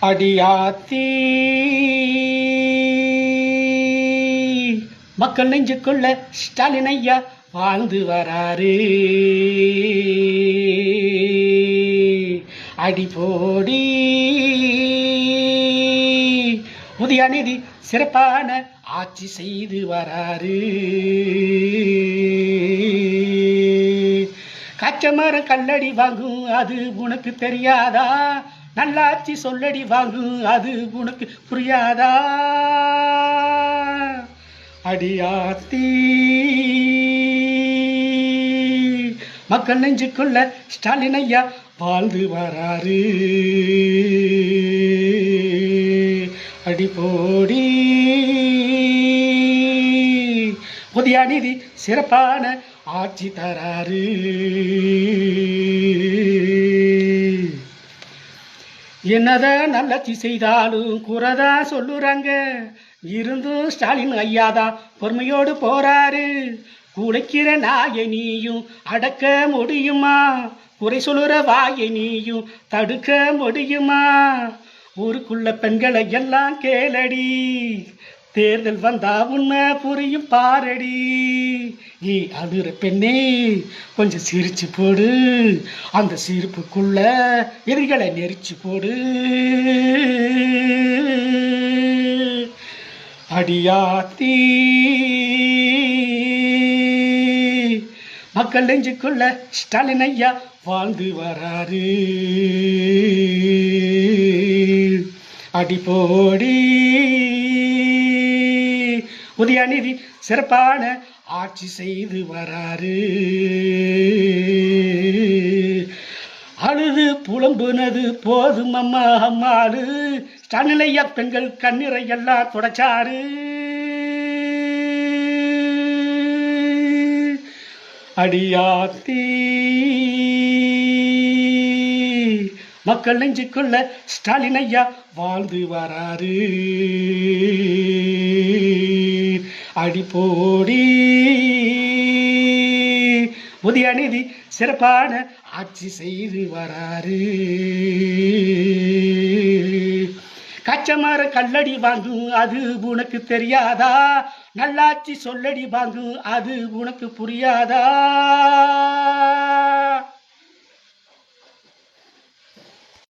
அடியாத்தி மக்கள் நெஞ்சுக்குள்ள ஸ்டாலின் ஐயா வாழ்ந்து வராரு. அடிபோடி உதயநிதி சிறப்பான ஆட்சி செய்து வராரு. காச்சமரம் கல்லடி வாங்கும் அது உனக்கு தெரியாதா? நல்லாட்சி சொல்லடி வாங்கும் அது உனக்கு புரியாதா? அடியாத்தி மக்கள் நெஞ்சுக்குள்ள ஸ்டாலின் ஐயா வாழ்ந்து வராரு. அடிபோடி உதயநிதி சிறப்பான ஆட்சி தராரு. என்னதான் நல்லாட்சி செய்தாலும் குறைதா சொல்லுறாங்க. இருந்தும் ஸ்டாலின் ஐயாதான் பொறுமையோடு போறாரு. குலைக்கிற நாயை நீயும் அடக்க முடியுமா? குறை சொல்லுற வாயை நீயும் தடுக்க முடியுமா? ஊருக்குள்ள பெண்களை எல்லாம் கேளடி, தேர்தல் வந்தா உண்மை புரியும் பாரடி. நீ அழுற பெண்ணே கொஞ்சம் சிரிச்சு போடு, அந்த சிரிப்புக்குள்ள எதிரிகளை நெரிச்சு போடு. அடியாத்தி மக்கள் நெஞ்சுக்குள்ள ஸ்டாலின் ஐயா வாழ்ந்து வராரு. அடிபோடி உதயநிதி சிறப்பான ஆட்சி செய்து வராரு. அழுது புலம்புனது போதும் அம்மா அம்மாளு, ஸ்டாலின் ஐயா பெண்கள் கண்ணீரை எல்லாம் தொடச்சாரு. அடியாத்தி மக்கள் நெஞ்சுக்குள்ள ஸ்டாலின் ஐயா வாழ்ந்து வராரு. அடிபோடி உதயநிதி சிறப்பான ஆட்சி செய்து வராரு. காச்சமர கல்லடி வாங்கும் அது உனக்கு தெரியாதா? நல்லாட்சி சொல்லடி வாங்கும் அது உனக்கு புரியாதா?